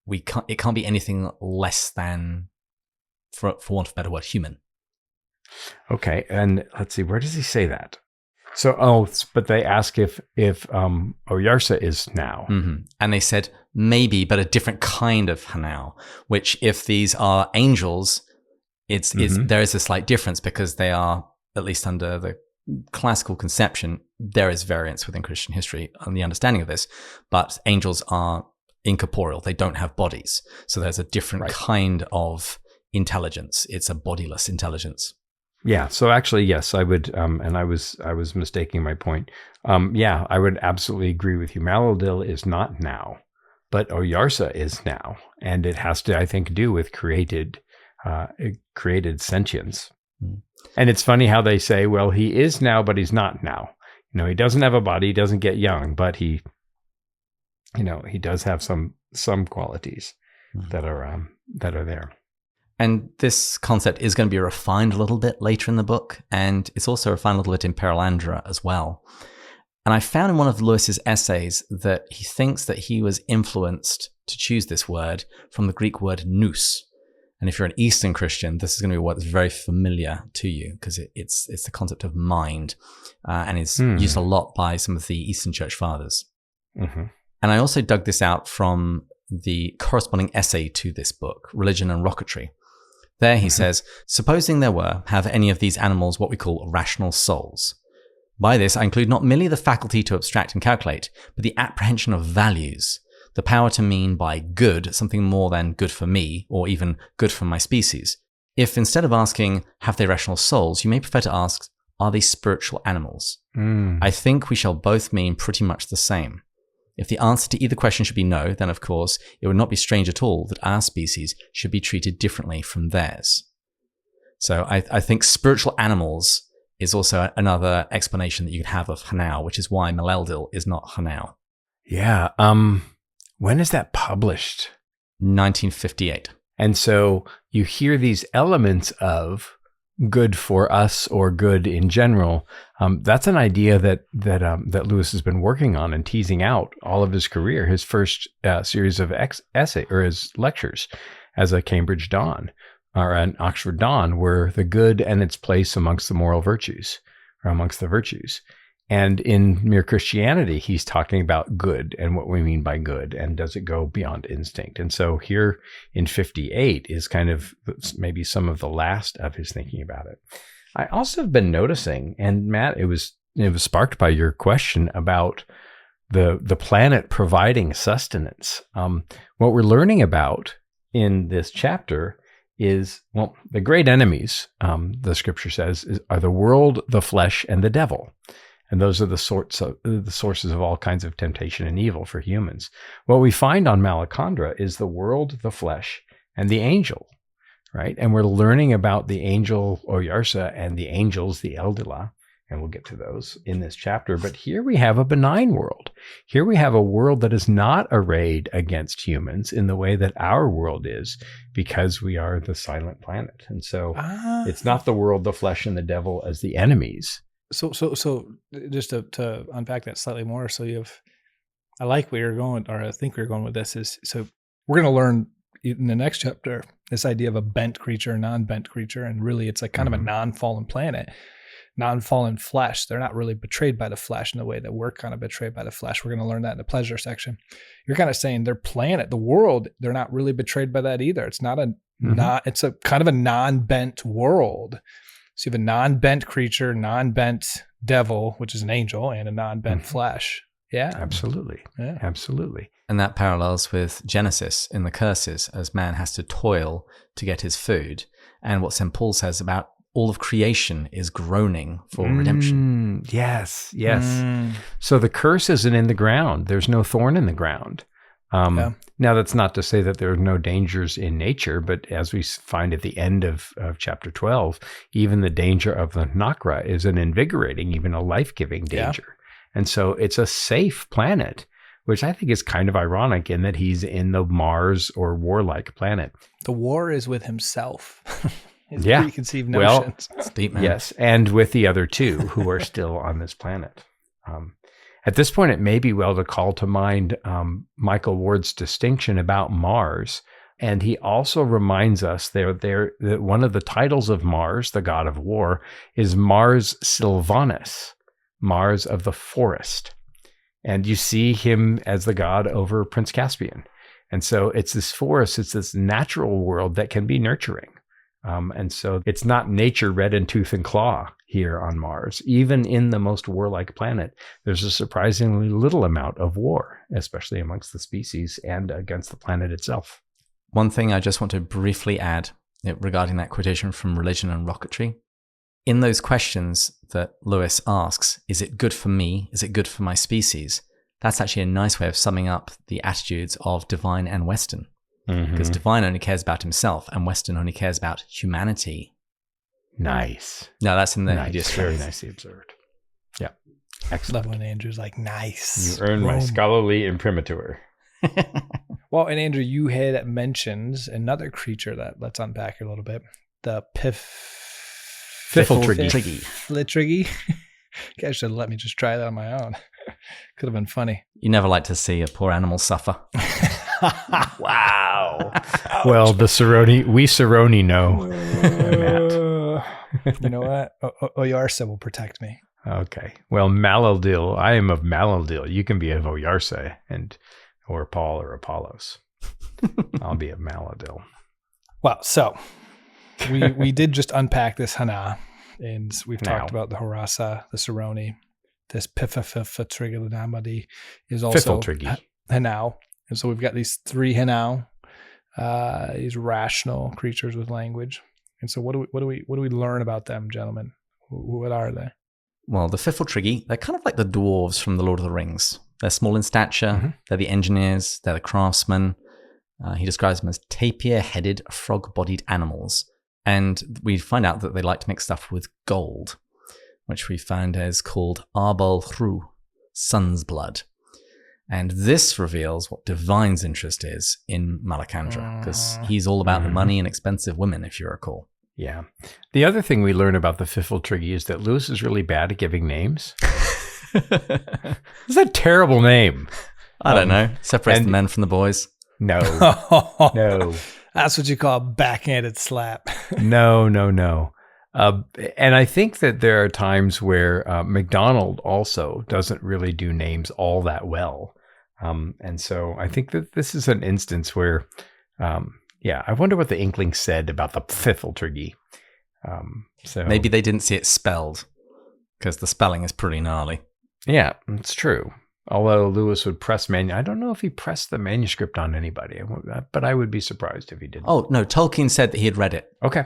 it can't be anything less than, for want of a better word, human. Okay, and let's see, where does he say that? So, but they ask if Oyarsa is now. Mm-hmm. And they said maybe, but a different kind of Hanau, which if these are angels, there is a slight difference, because they are, at least under the classical conception, there is variance within Christian history on the understanding of this, but angels are incorporeal. They don't have bodies. So there's a different kind of intelligence. It's a bodiless intelligence. Yeah. So actually, yes, I would, and I was mistaking my point. Yeah, I would absolutely agree with you. Maleldil is not now, but Oyarsa is now, and it has to, I think, do with created sentience. And it's funny how they say, well, he is now, but he's not now. He doesn't have a body, he doesn't get young, but he does have some qualities that are there. And this concept is going to be refined a little bit later in the book, and it's also refined a little bit in Perelandra as well. And I found in one of Lewis's essays that he thinks that he was influenced to choose this word from the Greek word nous. And if you're an Eastern Christian, this is going to be a word that's very familiar to you, because it's the concept of mind, and is used a lot by some of the Eastern Church Fathers. Mm-hmm. And I also dug this out from the corresponding essay to this book, Religion and Rocketry. There he says, supposing there have any of these animals what we call rational souls. By this, I include not merely the faculty to abstract and calculate, but the apprehension of values, the power to mean by good something more than good for me, or even good for my species. If instead of asking, have they rational souls, you may prefer to ask, are they spiritual animals? I think we shall both mean pretty much the same. If the answer to either question should be no, then of course it would not be strange at all that our species should be treated differently from theirs. So I think spiritual animals is also another explanation that you could have of Hanau, which is why Maleldil is not Hanau. Yeah. When is that published? 1958. And so you hear these elements of good for us or good in general. That's an idea that Lewis has been working on and teasing out all of his career. His first series of essay or his lectures as a Cambridge Don or an Oxford Don were the good and its place amongst the moral virtues or amongst the virtues. And in Mere Christianity, he's talking about good and what we mean by good, and does it go beyond instinct? And so here in 58 is kind of maybe some of the last of his thinking about it. I also have been noticing, and Matt, it was sparked by your question about the planet providing sustenance. What we're learning about in this chapter is, well, the great enemies, the scripture says, are the world, the flesh, and the devil. And those are the sources of all kinds of temptation and evil for humans. What we find on Malacandra is the world, the flesh, and the angel, right? And we're learning about the angel Oyarsa and the angels, the Eldila, and we'll get to those in this chapter. But here we have a benign world. Here we have a world that is not arrayed against humans in the way that our world is, because we are the silent planet. And so it's not the world, the flesh, and the devil as the enemies. So just to unpack that slightly more. So I like where you're going, or I think where you're going with this is, so we're going to learn in the next chapter, this idea of a bent creature, non-bent creature. And really it's like kind of a non-fallen planet, non-fallen flesh. They're not really betrayed by the flesh in the way that we're kind of betrayed by the flesh. We're going to learn that in the pleasure section. You're kind of saying their planet, the world, they're not really betrayed by that either. It's not it's a kind of a non-bent world. So you have a non-bent creature, non-bent devil, which is an angel, and a non-bent flesh. Yeah. Absolutely. Yeah. Absolutely. And that parallels with Genesis in the curses, as man has to toil to get his food. And what St. Paul says about all of creation is groaning for redemption. Yes. So the curse isn't in the ground. There's no thorn in the ground. Now, that's not to say that there are no dangers in nature, but as we find at the end of chapter 12, even the danger of the Nakra is an invigorating, even a life-giving danger. Yeah. And so it's a safe planet, which I think is kind of ironic in that he's in the Mars or warlike planet. The war is with himself. His preconceived notions. It's deep, man. Yes, and with the other two who are still on this planet. At this point, it may be well to call to mind Michael Ward's distinction about Mars. And he also reminds us that one of the titles of Mars, the god of war, is Mars Sylvanus, Mars of the forest. And you see him as the god over Prince Caspian. And so it's this forest, it's this natural world that can be nurturing. And so it's not nature red in tooth and claw here on Mars. Even in the most warlike planet, there's a surprisingly little amount of war, especially amongst the species and against the planet itself. One thing I just want to briefly add regarding that quotation from Religion and Rocketry. In those questions that Lewis asks, is it good for me? Is it good for my species? That's actually a nice way of summing up the attitudes of Divine and Western. Because Divine only cares about himself and Western only cares about humanity. Nice. No, that's in the very nicely observed. Yeah. Excellent. Love when Andrew's like, nice. You earned my scholarly imprimatur. Well, and Andrew, you had mentioned another creature that let's unpack a little bit. The pfifltriggi. Guys should let me just try that on my own. Could have been funny. You never like to see a poor animal suffer. Wow. Well, we Cerrone know. You know what? Oyarsa will protect me. Okay. Well, Malaldil, I am of Malaldil. You can be of Oyarsa or Paul or Apollos. I'll be of Malaldil. Well, so we did just unpack this Hana, and we've talked about the Hrossa, the Cerrone. This pfifltriggi is also Hanau. And so we've got these three Hanau, these rational creatures with language. And so what do we learn about them, gentlemen? What are they? Well, the pfifltriggi, they're kind of like the dwarves from the Lord of the Rings. They're small in stature. They're the engineers. They're the craftsmen. He describes them as tapir-headed, frog-bodied animals. And we find out that they like to make stuff with gold, which we found is called Arbol Hru, sun's blood. And this reveals what Divine's interest is in Malacandra, because he's all about the money and expensive women, if you recall. Yeah. The other thing we learn about the pfifltriggi is that Lewis is really bad at giving names. It's a terrible name. I don't know. Separates the men from the boys. No. No. That's what you call a backhanded slap. No. And I think that there are times where MacDonald also doesn't really do names all that well. And so I think that this is an instance where, I wonder what the Inkling said about the pfifltriggi. So Maybe they didn't see it spelled because the spelling is pretty gnarly. yeah, it's true. Although Lewis would press I don't know if he pressed the manuscript on anybody, but I would be surprised if he didn't. Oh, no, Tolkien said that he had read it. Okay.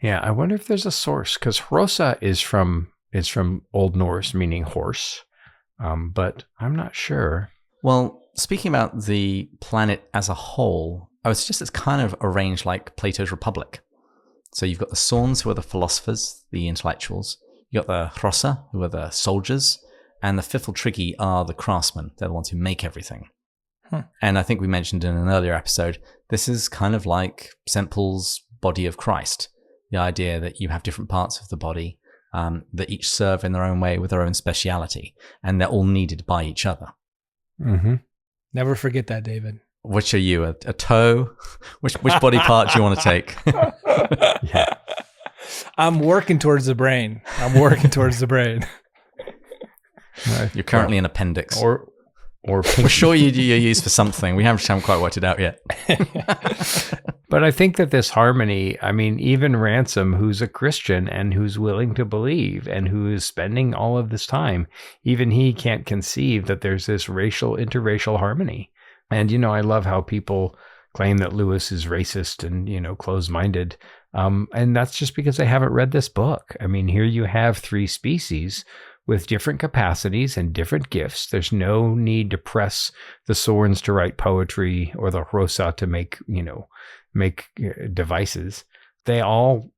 Yeah, I wonder if there's a source, because hrossa is from Old Norse, meaning horse, but I'm not sure. Well, speaking about the planet as a whole, I would suggest it's kind of arranged like Plato's Republic. So you've got the Sorns, who are the philosophers, the intellectuals. You've got the hrossa, who are the soldiers. And the pfifltriggi are the craftsmen. They're the ones who make everything. And I think we mentioned in an earlier episode, this is kind of like St. Paul's body of Christ. The idea that you have different parts of the body that each serve in their own way with their own speciality. And they're all needed by each other. Mm-hmm. Never forget that, David. Which are you, a toe? Which body part do you want to take? Yeah. I'm working towards the brain. You're currently an appendix. Or We're sure you're used for something. We haven't quite worked it out yet. But I think that this harmony, I mean, even Ransom, who's a Christian and who's willing to believe and who is spending all of this time, even he can't conceive that there's this interracial harmony. And, I love how people claim that Lewis is racist and, closed-minded. And that's just because they haven't read this book. I mean, here you have three species with different capacities and different gifts. There's no need to press the Sorns to write poetry or the hrossa to make devices. They all,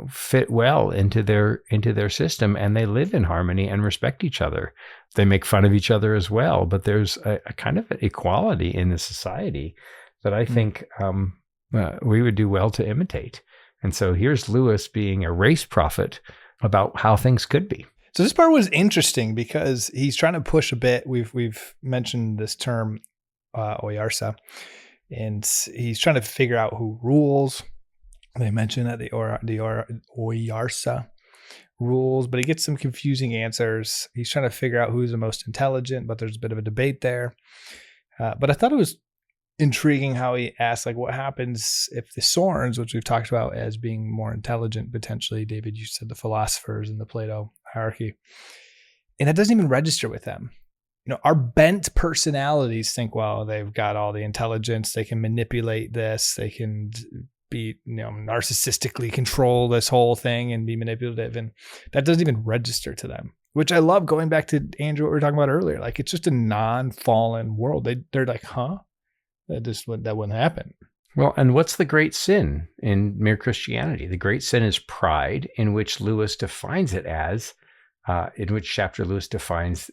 fit well into their system, and they live in harmony and respect each other. They make fun of each other as well, but there's a kind of equality in the society that I think we would do well to imitate. And so here's Lewis being a race prophet about how things could be. So this part was interesting because he's trying to push a bit. We've mentioned this term, oyarsa, and he's trying to figure out who rules. They mention that the oyarsa rules, but he gets some confusing answers. He's trying to figure out who's the most intelligent, but there's a bit of a debate there. But I thought it was intriguing how he asked, what happens if the Sorns, which we've talked about as being more intelligent potentially, David, you said the philosophers in the Plato hierarchy, and that doesn't even register with them. Our bent personalities think, well, they've got all the intelligence, they can manipulate this, they can be, narcissistically control this whole thing and be manipulative, and that doesn't even register to them. Which I love, going back to Andrew, what we were talking about earlier. It's just a non-fallen world. They're like, huh? That wouldn't happen. Well, and what's the great sin in mere Christianity? The great sin is pride, in which Lewis defines it as, in which chapter Lewis defines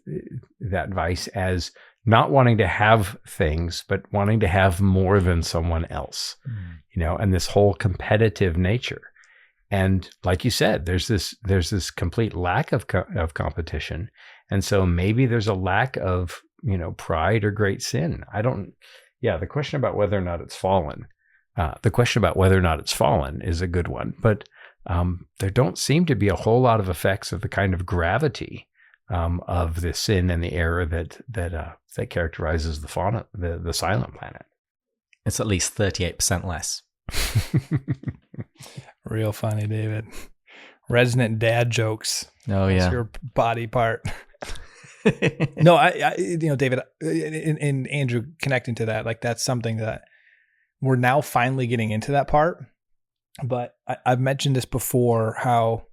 that vice as not wanting to have things, but wanting to have more than someone else, and this whole competitive nature. And like you said, there's this complete lack of competition. And so maybe there's a lack of, pride or great sin. The question about whether or not it's fallen. Is a good one, but there don't seem to be a whole lot of effects of the kind of gravity of the sin and the error that characterizes the fauna, the silent planet. It's at least 38% less. Real funny, David. Resonant dad jokes. Oh, That's yeah. your body part. No, I David and Andrew, connecting to that, that's something that we're now finally getting into that part. But I've mentioned this before, how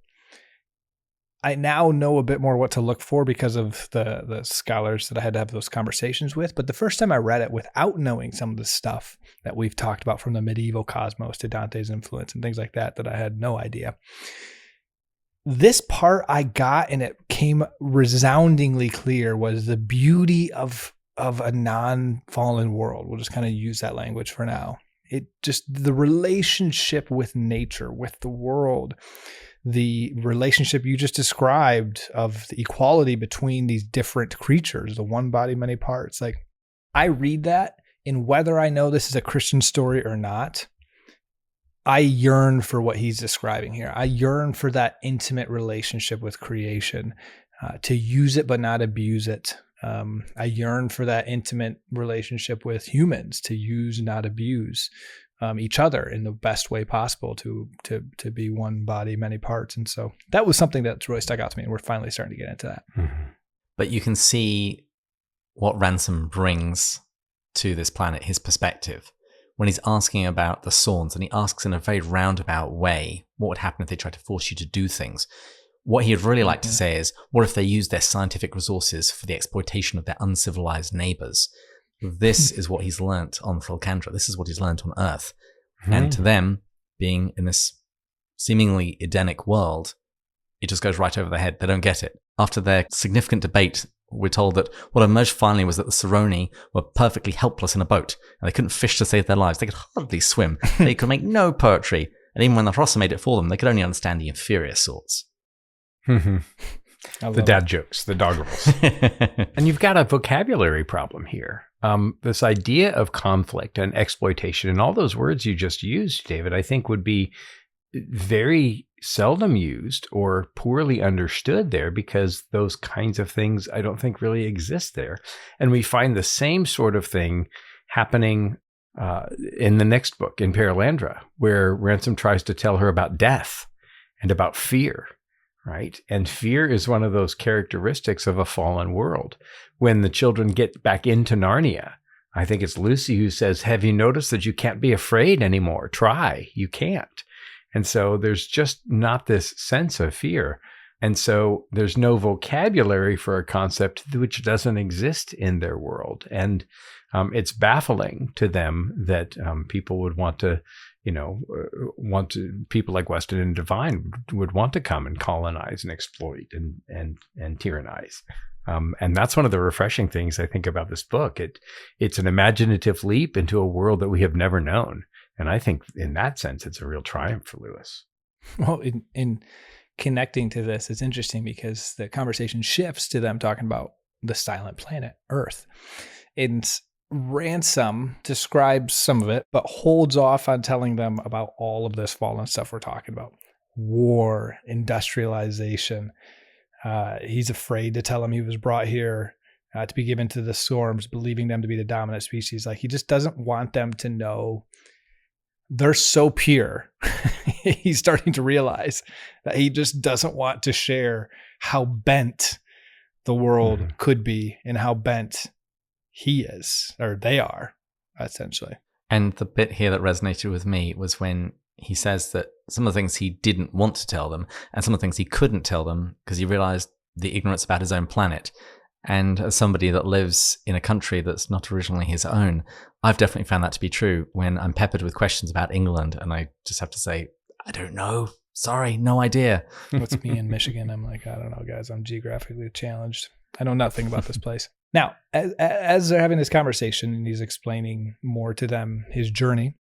I now know a bit more what to look for because of the scholars that I had to have those conversations with. But the first time I read it without knowing some of the stuff that we've talked about, from the medieval cosmos to Dante's influence and things like that I had no idea. This part I got, and it came resoundingly clear, was the beauty of a non-fallen world. We'll just kind of use that language for now. It just, the relationship with nature, with the world, the relationship you just described of the equality between these different creatures, the one body, many parts. I read that, and whether I know this is a Christian story or not, I yearn for what he's describing here. I yearn for that intimate relationship with creation, to use it but not abuse it. I yearn for that intimate relationship with humans, to use, not abuse. each other in the best way possible to be one body, many parts. And so that was something that's really stuck out to me. And we're finally starting to get into that. Mm-hmm. But you can see what Ransom brings to this planet, his perspective, when he's asking about the Sorns, and he asks in a very roundabout way, what would happen if they tried to force you to do things? What he'd really like to say is, what if they used their scientific resources for the exploitation of their uncivilized neighbors? This is what he's learnt on Philcandra. This is what he's learnt on Earth. Mm-hmm. And to them, being in this seemingly Edenic world, it just goes right over their head. They don't get it. After their significant debate, we're told that what emerged finally was that the Soroni were perfectly helpless in a boat, and they couldn't fish to save their lives. They could hardly swim. They could make no poetry. And even when the Hrossa made it for them, they could only understand the inferior sorts. The dad jokes, the doggerels. And you've got a vocabulary problem here. This idea of conflict and exploitation and all those words you just used, David, I think would be very seldom used or poorly understood there, because those kinds of things I don't think really exist there. And we find the same sort of thing happening in the next book, in Perelandra, where Ransom tries to tell her about death and about fear. Right. And fear is one of those characteristics of a fallen world. When the children get back into Narnia, I think it's Lucy who says, have you noticed that you can't be afraid anymore? Try. You can't. And so there's just not this sense of fear. And so there's no vocabulary for a concept which doesn't exist in their world. And it's baffling to them that people would want to, people like Weston and Devine would want to come and colonize and exploit and tyrannize. And that's one of the refreshing things I think about this book. It's an imaginative leap into a world that we have never known. And I think in that sense, it's a real triumph for Lewis. Well, in connecting to this, it's interesting because the conversation shifts to them talking about the silent planet, Earth. And Ransom describes some of it, but holds off on telling them about all of this fallen stuff we're talking about. War, industrialization. He's afraid to tell them he was brought here to be given to the storms, believing them to be the dominant species. Like, he just doesn't want them to know they're so pure. He's starting to realize that he just doesn't want to share how bent the world could be and how bent he is, or they are, essentially. And the bit here that resonated with me was when he says that some of the things he didn't want to tell them and some of the things he couldn't tell them because he realized the ignorance about his own planet. And as somebody that lives in a country that's not originally his own, I've definitely found that to be true when I'm peppered with questions about England and I just have to say, I don't know. Sorry, no idea. What's me in Michigan? I'm like, I don't know, guys. I'm geographically challenged. I know nothing about this place. Now, as they're having this conversation and he's explaining more to them his journey,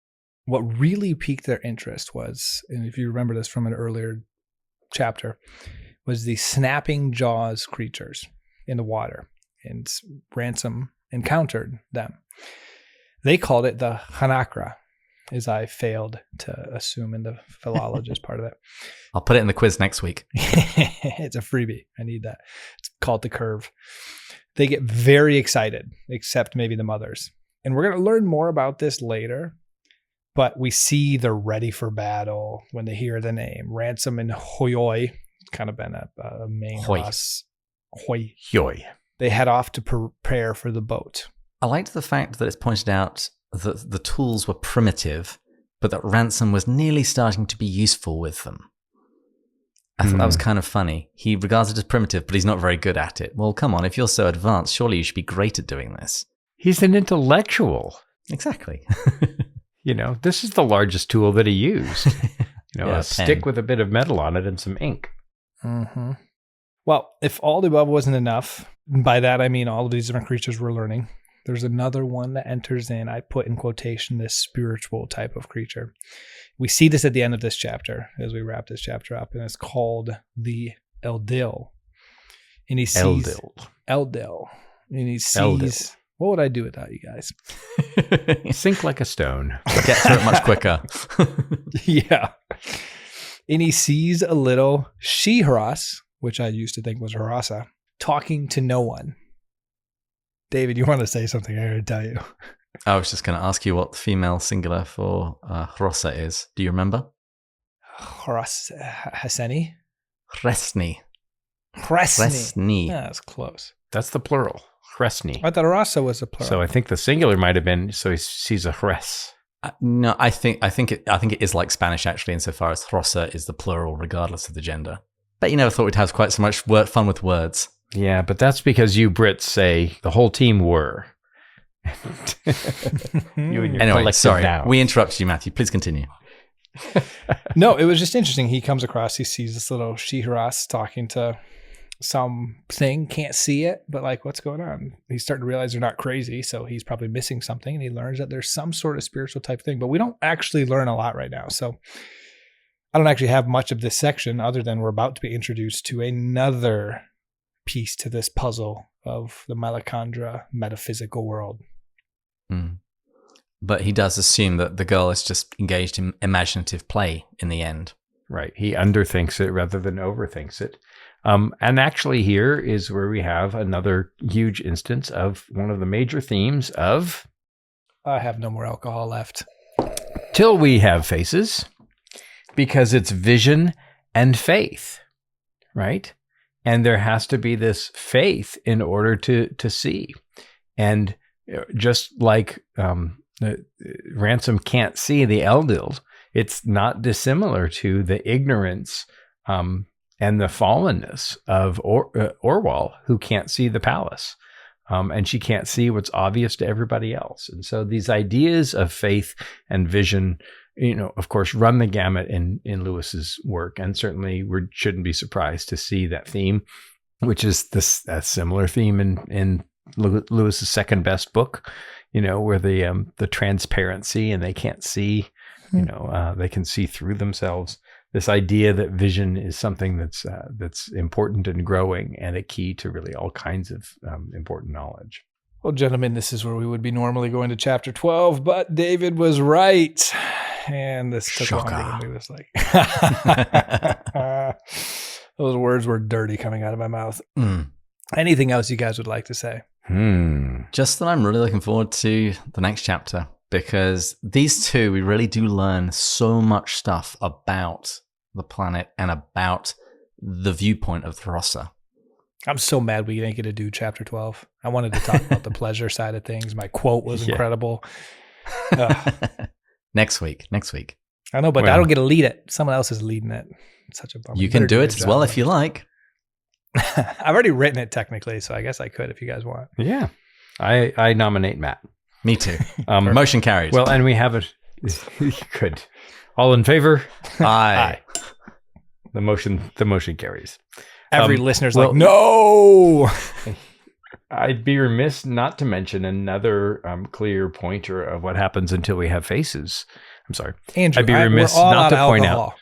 what really piqued their interest was, and if you remember this from an earlier chapter, was the snapping jaws creatures in the water. And Ransom encountered them. They called it the Hanakra, as I failed to assume in the philologist part of it. I'll put it in the quiz next week. It's a freebie. I need that. It's called the curve. They get very excited, except maybe the mothers. And we're going to learn more about this later, but we see they're ready for battle when they hear the name. Ransom and Hoyoi, kind of been a main Hross. Hoy. They head off to prepare for the boat. I liked the fact that it's pointed out that the tools were primitive, but that Ransom was nearly starting to be useful with them. I thought that was kind of funny. He regards it as primitive, but he's not very good at it. Well, come on, if you're so advanced, surely you should be great at doing this. He's an intellectual. Exactly. This is the largest tool that he used. Yeah, a stick with a bit of metal on it and some ink. Mm-hmm. Well, if all the above wasn't enough, by that I mean all of these different creatures we're learning, there's another one that enters in, I put in quotation, this spiritual type of creature. We see this at the end of this chapter as we wrap this chapter up, and it's called the Eldil. And he sees Eldil. And he sees Eldil. What would I do without you guys? Sink like a stone. Get through it much quicker. Yeah. And he sees a little she-Hross, which I used to think was hrossa, talking to no one. David, you want to say something? I gotta tell you. I was just going to ask you what the female singular for hrossa is. Do you remember? Hross Haseni? Hresni. Hresni. Yeah, that's close. That's the plural. Hresni. I thought hrossa was a plural. So I think the singular might have been, so he sees a hres. No, I think it is like Spanish actually, insofar as hrossa is the plural regardless of the gender. Bet you never thought we'd have quite so much fun with words. Yeah, but that's because you Brits say the whole team were. You and your Anyway, collective sorry, nouns. we interrupted you, Matthew. Please continue. No, it was just interesting. He comes across, he sees this little she-hross talking to something, can't see it, but like, what's going on? He's starting to realize they're not crazy, so he's probably missing something, and he learns that there's some sort of spiritual type thing, but we don't actually learn a lot right now. So I don't actually have much of this section other than we're about to be introduced to another piece to this puzzle of the Malacandra metaphysical world. Mm. But he does assume that the girl is just engaged in imaginative play in the end. Right. He underthinks it rather than overthinks it. And actually here is where we have another huge instance of one of the major themes of... I have no more alcohol left. Till we have faces, because it's vision and faith, right? And there has to be this faith in order to see. And just like Ransom can't see the Eldil, it's not dissimilar to the ignorance and the fallenness of Orwell, who can't see the palace. And she can't see what's obvious to everybody else. And so these ideas of faith and vision, of course, run the gamut in Lewis's work. And certainly we shouldn't be surprised to see that theme, which is a similar theme in Lewis's second best book, where the transparency and they can't see, they can see through themselves. This idea that vision is something that's important and growing and a key to really all kinds of important knowledge. Well, gentlemen, this is where we would be normally going to chapter 12, but David was right. And this took longer than we was like. Those words were dirty coming out of my mouth. Mm. Anything else you guys would like to say? Just that I'm really looking forward to the next chapter, because these two, we really do learn so much stuff about the planet and about the viewpoint of the Hrossa. I'm so mad we didn't get to do chapter 12. I wanted to talk about the pleasure side of things. My quote was incredible. Next week. I know, but I don't get to lead it. Someone else is leading it. It's such a bummer. You can do it as well if you like. I've already written it technically, so I guess I could if you guys want. Yeah. I nominate Matt. Me too. Motion carries. Well, and we have it. Good. All in favor? Aye. The motion carries. Every listener's like, no. I'd be remiss not to mention another clear pointer of what happens until we have faces. I'm sorry. Andrew, I'd be remiss not to point out.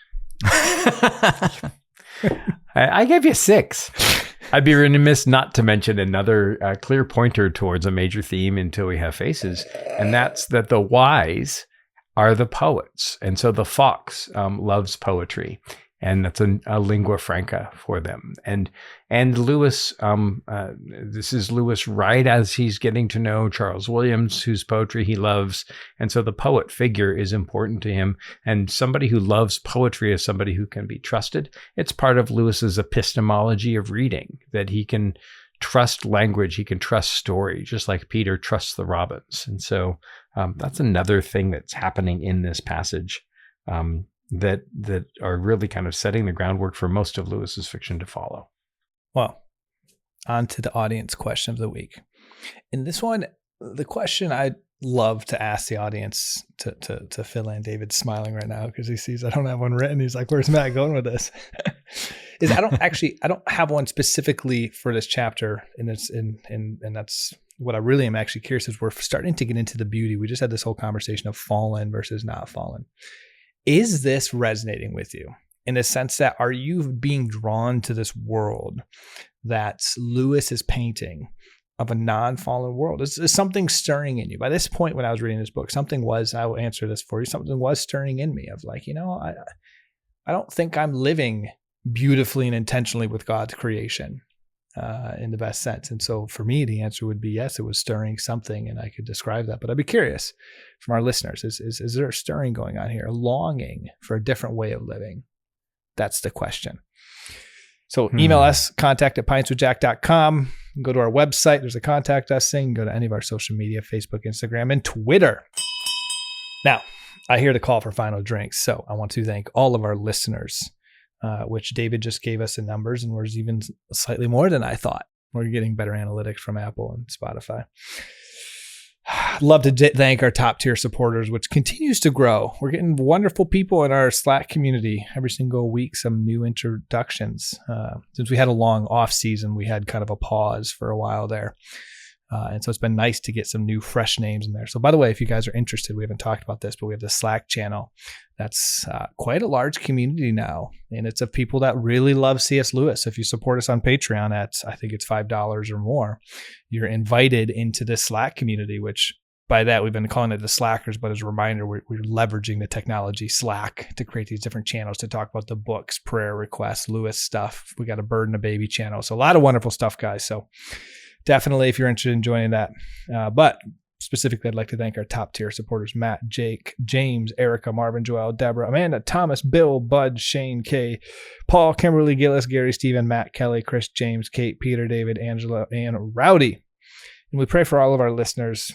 I gave you 6. I'd be remiss not to mention another clear pointer towards a major theme until we have faces, and that's that the wise are the poets. And so the fox loves poetry, and that's a lingua franca for them. And Lewis, this is Lewis right as he's getting to know Charles Williams, whose poetry he loves. And so the poet figure is important to him. And somebody who loves poetry is somebody who can be trusted. It's part of Lewis's epistemology of reading, that he can trust language, he can trust story, just like Peter trusts the robins. And so that's another thing that's happening in this passage. That are really kind of setting the groundwork for most of Lewis's fiction to follow. Well, on to the audience question of the week. In this one, the question I'd love to ask the audience to fill in. David's smiling right now because he sees I don't have one written. He's like, "Where's Matt going with this?" Is I don't have one specifically for this chapter, and that's what I really am actually curious is we're starting to get into the beauty. We just had this whole conversation of fallen versus not fallen. Is this resonating with you in the sense that are you being drawn to this world that Lewis is painting of a non-fallen world? Is something stirring in you? By this point, when I was reading this book, I will answer this for you. Something was stirring in me of like, I don't think I'm living beautifully and intentionally with God's creation. in the best sense. And so for me, the answer would be yes, it was stirring something, and I could describe that. But I'd be curious from our listeners, is there a stirring going on here, a longing for a different way of living? That's the question. So email us, contact@pintswithjack.com. Go to our website. There's a contact us thing. Go to any of our social media, Facebook, Instagram, and Twitter. Now, I hear the call for final drinks. So I want to thank all of our listeners, which David just gave us the numbers, and was even slightly more than I thought. We're getting better analytics from Apple and Spotify. Love to thank our top tier supporters, which continues to grow. We're getting wonderful people in our Slack community every single week, some new introductions. Since we had a long off season, we had kind of a pause for a while there. And so it's been nice to get some new fresh names in there. So by the way, if you guys are interested, we haven't talked about this, but we have the Slack channel. That's quite a large community now. And it's of people that really love C.S. Lewis. If you support us on Patreon at, I think it's $5 or more, you're invited into this Slack community, which by that we've been calling it the Slackers. But as a reminder, we're leveraging the technology Slack to create these different channels to talk about the books, prayer requests, Lewis stuff. We got a bird and a baby channel. So a lot of wonderful stuff, guys. So definitely, if you're interested in joining that. But specifically, I'd like to thank our top tier supporters: Matt, Jake, James, Erica, Marvin, Joel, Deborah, Amanda, Thomas, Bill, Bud, Shane, Kay, Paul, Kimberly, Gillis, Gary, Stephen, Matt, Kelly, Chris, James, Kate, Peter, David, Angela, and Rowdy. And we pray for all of our listeners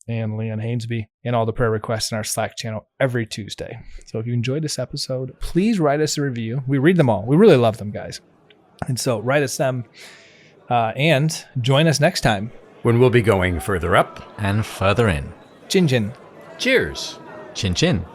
and Leon Hainsby and all the prayer requests in our Slack channel every Tuesday. So if you enjoyed this episode, please write us a review. We read them all. We really love them, guys. And so write us them. And join us next time when we'll be going further up and further in. Chin chin. Cheers. Chin chin.